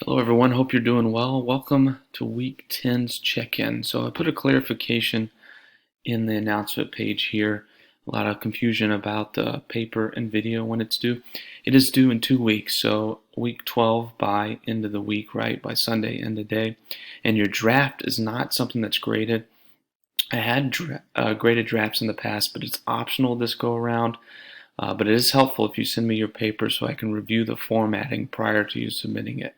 Hello everyone, hope you're doing well. Welcome to week 10's check-in. So I put a clarification in the announcement page here. A lot of confusion about the paper and video when it's due. It is due in 2 weeks, so week 12 by end of the week, right? By Sunday, end of day. And your draft is not something that's graded. I had graded drafts in the past, but it's optional this go around. But it is helpful if you send me your paper so I can review the formatting prior to you submitting it.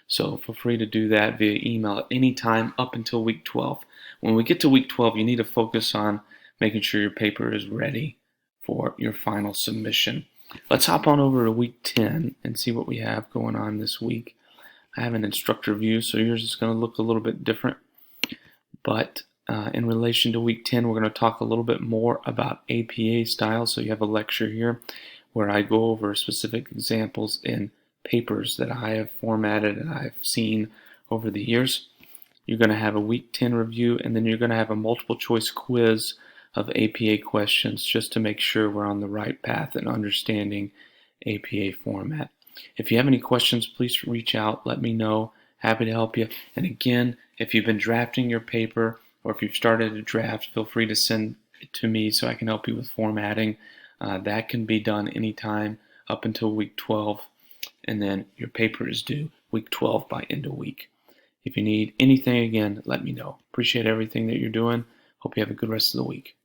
So feel free to do that via email at any time up until week 12. When we get to week 12, you need to focus on making sure your paper is ready for your final submission. Let's hop on over to week 10 and see what we have going on this week. I have an instructor view, so yours is going to look a little bit different. But in relation to week 10, we're going to talk a little bit more about APA style. So you have a lecture here where I go over specific examples in papers that I have formatted and I've seen over the years. You're going to have a week 10 review, and then you're going to have a multiple choice quiz of APA questions just to make sure we're on the right path in understanding APA format. If you have any questions, please reach out, let me know. Happy to help you. And again, if you've been drafting your paper or if you've started a draft, feel free to send it to me so I can help you with formatting. That can be done anytime up until week 12, and then your paper is due week 12 by end of week. If you need anything, again, let me know. Appreciate everything that you're doing. Hope you have a good rest of the week.